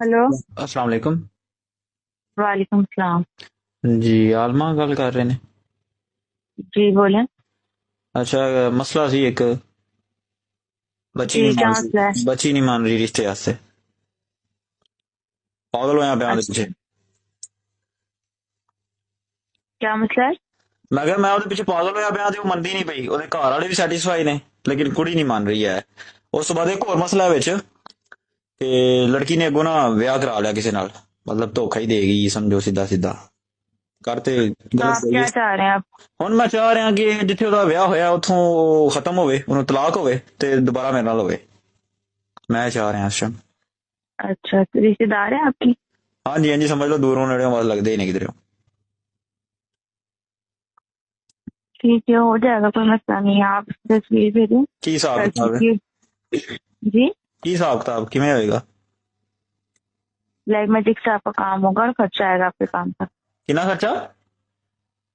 Hello. अस्सलाम वालेकुम। वालेकुम सलाम। जी आलमा गल कर रहे ने। जी बोलें। अच्छा, मसला सी एक, बच्ची जी नहीं क्या मसला है? मान बच्ची नहीं मान रही रिश्ते वास्ते। पागल होया पे ਉਹਦੇ अच्छा, ਪਿੱਛੇ। क्या मसला है? ਮੈਂ ਕਿਹਾ ਮੈਂ ਉਹਦੇ ਪਿੱਛੇ ਪਾਗਲ ਹੋਇਆ ਪਿਆ ਤੇ ਉਹ ਮੰਨਦੀ ਨਹੀਂ ਪਈ, ਉਹਦੇ ਘਰ ਵਾਲੇ ਵੀ ਸੈਟੀਸਫਾਈ ਨੇ ਲੇਕਿਨ ਕੁੜੀ ਨਹੀਂ ਮੰਨ ਰਹੀ ਹੈ। ਉਸ ਤੋਂ ਬਾਅਦ ਇੱਕ ਹੋਰ ਮਸਲਾ ਹੈ ਵਿੱਚ ਕਿ ਲੜਕੀ ਨੇ ਅੱਗੋਂ ਨਾ ਵਿਆਹ ਕਰਾ ਲਿਆ ਕਿਸੇ ਨਾਲ, ਮਤਲਬ ਧੋਖਾ ਹੀ ਦੇ ਗਈ ਸਮਝੋ, ਸਿੱਧਾ ਸਿੱਧਾ ਕਰਤੇ तो ਗਲਤ आप ਗਈ। क्या चाह रहे हैं आप? ਹੁਣ ਮੈਂ ਚਾਹ ਰਿਹਾ ਕਿ ਜਿੱਥੇ ਉਹਦਾ ਵਿਆਹ ਹੋਇਆ ਉੱਥੋਂ ਉਹ ਖਤਮ ਹੋਵੇ, ਉਹਨੂੰ ਤਲਾਕ ਹੋਵੇ ਤੇ ਦੁਬਾਰਾ ਮੇਰੇ ਨਾਲ ਹੋਵੇ। ਮੈਂ ਚਾਹ ਰਿਹਾ ਇਸ ਟਾਈਮ। अच्छा, तो रिश्तेदार है आपकी? ਹਾਂਜੀ ਹਾਂਜੀ, ਸਮਝ ਲਓ ਦੂਰੋਂ ਨੇੜਿਓਂ ਬਸ लगते ही नहीं किधर। ठीक है, हो जाएगा, कोई मसला नहीं है। आप तस्वीर भेजें की हिसाब लड़की किताब है? की। जी। की हिसाब किताब किमें होएगा? ब्लैक मैजिक से आपका काम होगा और खर्चा आएगा आपके काम का। कितना खर्चा?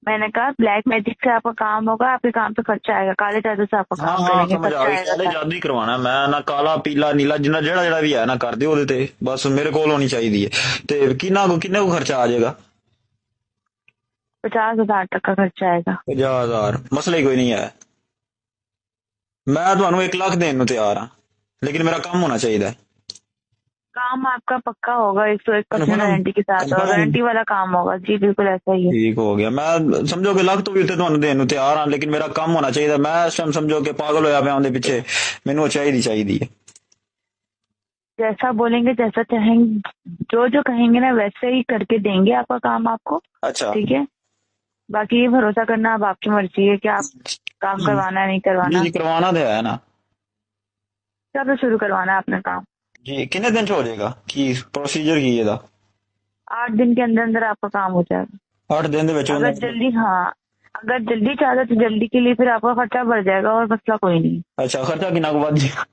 मैंने कहा ब्लैक मैजिक से आपका काम होगा, आपके काम पे खर्चा आएगा। काले जादू से आपका हाँ काम हाँ, करेंगे, समझ आ खर्चा गई। आएगा काले सारा। जादू ही करवाना है मैं, ना काला पीला नीला जिन्ना जेड़ा जेड़ा भी है ना कर दियो ਉਹਦੇ ਤੇ, बस मेरे ਕੋਲ होनी चाहिए है। ਤੇ किन्ना को खर्चा आ जाएगा? 50,000 तक का खर्चा आएगा। 50,000 मसला ही कोई नहीं है। मैं ਤੁਹਾਨੂੰ 1 ਲੱਖ ਦੇਣ ਨੂੰ ਤਿਆਰ ਹਾਂ, लेकिन मेरा काम होना चाहिए। काम आपका पक्का होगा 101% कन्फर्म? गारंटी के साथ, और कन्फर्म? गारंटी वाला काम होगा। जी बिल्कुल ऐसा ही है। ठीक हो गया। मैं समझो कि ਲੱਖ ਤੋਂ ਵੀ ਉੱਤੇ ਤੁਹਾਨੂੰ ਦੇਣ ਨੂੰ ਤਿਆਰ ਹਾਂ, लेकिन मेरा ਕੰਮ ਹੋਣਾ ਚਾਹੀਦਾ। मैं इस टाइम समझो कि पागल होया ਪਿਆ ਉਹਦੇ ਪਿੱਛੇ, ਮੈਨੂੰ ਉਹ ਚਾਹੀਦੀ है। जैसा बोलेंगे, जैसा चाहेंगे, जो जो कहेंगे ना वैसे ही करके देंगे आपका काम आपको। अच्छा। ठीक है। बाकी ये भरोसा करना अब आपकी मर्जी है कि आप काम करवाना है नहीं जी करवाना। जी, करवाना तो है ना। कब से शुरू करवाना है अपना काम? जी कितने दिन च हो जाएगा की प्रोसीजर की ਇਹਦਾ? 8 दिन के अंदर अंदर आपका काम हो जाएगा। 8 दिन ਦੇ ਵਿੱਚ अगर मतलब? जल्दी, हाँ, अगर जल्दी चाहते तो जल्दी के लिए फिर आपका खर्चा बढ़ जाएगा, और मसला कोई नहीं। अच्छा, खर्चा कितना को ਵੱਧ जाएगा?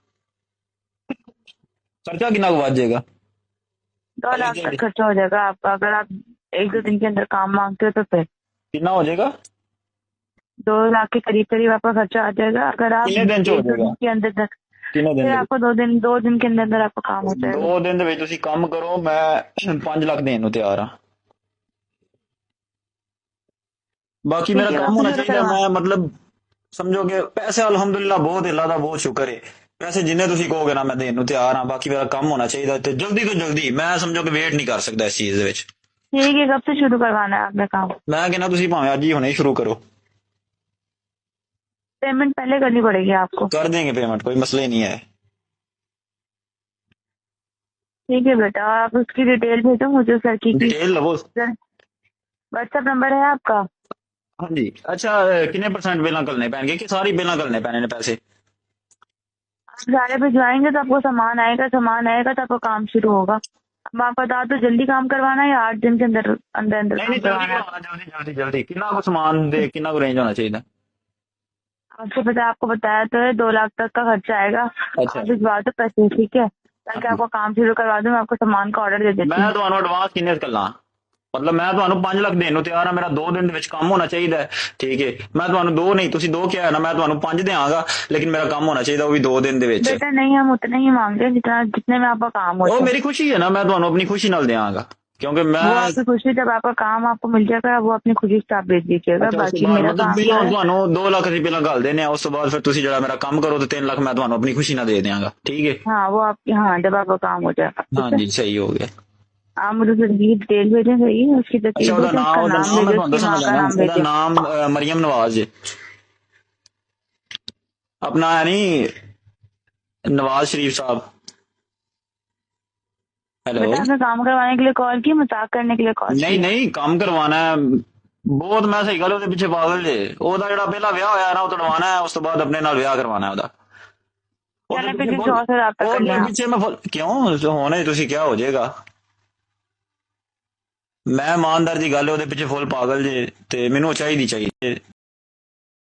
खर्चा कितना को ਵੱਧ जाएगा? 2 लाख तक खर्चा हो जाएगा आपका, अगर आप 1-2 दिन के अंदर काम मांगते हो तो फिर कितना हो जाएगा? 2 लाख के करीब करीब आपका खर्चा आ जाएगा। अगर आप कितने दिन च हो 1-2 जाएगा? दिन के अंदर, कितने दिन फिर ਦੇ ਵਿੱਚ? आपको 2 दिन के अंदर अंदर आपका काम हो जाएगा। 2 दिन ਦੇ ਵਿੱਚ ਤੁਸੀਂ ਕੰਮ ਕਰੋ, मैं 5 ਲੱਖ ਦੇਣ ਨੂੰ ਤਿਆਰ ਹਾਂ। बाकी मेरा ठीक है, काम कब से होना शुरू चाहिए। करवा? मैं मतलब समझो कि पैसे अल्हम्दुलिल्लाह बहुत अल्लाह ਦਾ ਬਹੁਤ ਸ਼ੁਕਰ ਹੈ। ਪੈਸੇ ਜਿੰਨੇ ਤੁਸੀਂ ਕਹੋਗੇ ਨਾ ਮੈਂ ਦੇਣ ਨੂੰ ਤਿਆਰ ਹਾਂ। ਬਾਕੀ ਮੇਰਾ ਕੰਮ ਹੋਣਾ ਚਾਹੀਦਾ ਤੇ ਜਲਦੀ ਤੋਂ ਜਲਦੀ। ਮੈਂ ਸਮਝੋ ਕਿ ਵੇਟ ਨਹੀਂ ਕਰ ਸਕਦਾ ਇਸ ਚੀਜ਼ ਦੇ ਵਿੱਚ। ठीक है, कब से शुरू करवाना है आपने काम? ਮੈਂ ਕਹਿੰਦਾ ਤੁਸੀਂ ਭਾਵੇਂ ਅੱਜ ਹੀ ਹੁਣੇ ਸ਼ੁਰੂ ਕਰੋ। पेमेंट पहले करनी पड़ेगी आपको। कर देंगे पेमेंट, कोई मसला ही नहीं है। ठीक है बेटा, आप उसकी डिटेल भेजो मुझे, उस लड़की की। डिटेल लवो। व्हाट्सएप नंबर है आपका? हाँ जी। अच्छा, कितने परसेंट बिल करने पैणगे कि सारी बिल करने पैने ने पैसे? आप सारे भिजवाएंगे तो आपको सामान आएगा, सामान आएगा तो आपका काम शुरू होगा। अब आप बता दो जल्दी काम करवाना है या 8 दिन के अंदर अंदर अंदर नहीं नहीं, काम जल्दी करवाना है? करवाना, जल्दी जल्दी जल्दी। कितना को सामान दे, कितना को रेंज होना चाहिए? आपको बताया तो है, 2 लाख तक का खर्चा आएगा। अच्छा, आप भिजवा दो पैसे, ठीक है, ताकि आपका काम शुरू करवा दूं। मैं आपको सामान का ऑर्डर दे देती मैं हूँ। ਤੁਹਾਨੂੰ ਐਡਵਾਂਸ ਕਿੰਨੇ ਕਰਨਾ? मतलब मैं ਤੁਹਾਨੂੰ 5 ਲੱਖ ਦੇਣ ਨੂੰ ਤਿਆਰ ਹਾਂ। ਮੇਰਾ 2 ਦਿਨ ਦੇ ਵਿੱਚ ਕੰਮ ਹੋਣਾ ਚਾਹੀਦਾ ਹੈ। ਠੀਕ ਹੈ, ਮੈਂ ਤੁਹਾਨੂੰ 2 ਨਹੀਂ, ਤੁਸੀਂ 2 ਕਿਹਾ ਨਾ, ਮੈਂ ਤੁਹਾਨੂੰ 5 ਦੇਵਾਂਗਾ, लेकिन मेरा काम होना चाहिए वो भी 2 दिन ਦੇ ਵਿੱਚ। बेटा नहीं, हम उतना ही मांगते हैं जितना जितने में आपका काम हो ਉਹ जाए। ਮੇਰੀ ਖੁਸ਼ੀ ਹੈ ਨਾ, मैं ਤੁਹਾਨੂੰ ਆਪਣੀ ਖੁਸ਼ੀ ਨਾਲ ਦੇਵਾਂਗਾ क्योंकि मैं। वो आपकी खुशी, जब आपका काम आपको मिल जाएगा वो अपनी खुशी से आप भेज दीजिएगा। ਅੱਛਾ, ਉਸ ਤੋਂ बाकी ਬਾਅਦ मेरा मतलब काम जो ਪਹਿਲਾਂ है, ਤੁਹਾਨੂੰ 2 ਲੱਖ ਅਸੀਂ ਪਹਿਲਾਂ ਘੱਲ ਦੇਣੇ ਆ, ਉਸ ਤੋਂ ਬਾਅਦ ਫਿਰ ਤੁਸੀਂ ਜਿਹੜਾ ਮੇਰਾ ਕੰਮ ਕਰੋ ਤੇ 3 ਲੱਖ ਮੈਂ ਤੁਹਾਨੂੰ ਆਪਣੀ ਖੁਸ਼ੀ ਨਾਲ ਦੇ ਦਿਆਂਗਾ। ਠੀਕ ਹੈ? हाँ वो आपकी, हाँ जब आपका काम हो जाएगा, ठीक हाँ है। जी, सही हो गया। आप मुझे उसकी डिटेल भेजें, सही है, उसकी अच्छा, तस्वीर भेजें, उसका ਉਹਦਾ नाम ਨਾਮ मैं भेजें, ਤੁਹਾਨੂੰ उसकी ਦੱਸਣਾ माँ का ਚਾਹੁੰਦਾ। नाम ਉਹਦਾ भेजें। ਨਾਮ ਮਰੀਮ ਨਵਾਜ਼ ਹੈ। अपना है नहीं नवाज शरीफ साहब। हेलो। बेटा आपने काम करवाने के लिए कॉल की, मजाक करने के लिए कॉल नहीं की? नहीं, काम करवाना है बहुत। मैं सही गल ਉਹਦੇ ਪਿੱਛੇ ਪਾਗਲ ਜੇ। ਉਹਦਾ ਜਿਹੜਾ ਪਹਿਲਾ ਵਿਆਹ ਹੋਇਆ ਨਾ ਉਹ ਤੜਵਾਣਾ ਹੈ, ਉਸ ਤੋਂ ਬਾਅਦ ਆਪਣੇ ਨਾਲ ਵਿਆਹ ਕਰਵਾਣਾ ਹੈ ਉਹਦਾ। ਉਹਦੇ कहने पे ਪਿੱਛੇ किसी ਫੁੱਲ, और से रब्ता कर लें ਉਹਦੇ आप। ਪਿੱਛੇ ਮੈਂ ਫੁੱਲ ਕਿਉਂ ਹੋਣੇ, ਤੁਸੀਂ ਕਿਹਾ ਹੋ ਜਾਏਗਾ। ਮੈਂ ਇਮਾਨਦਾਰ ਦੀ ਗੱਲ, ਉਹਦੇ ਪਿੱਛੇ ਫੁੱਲ ਪਾਗਲ ਜੇ ਤੇ ਮੈਨੂੰ ਚਾਹੀਦੀ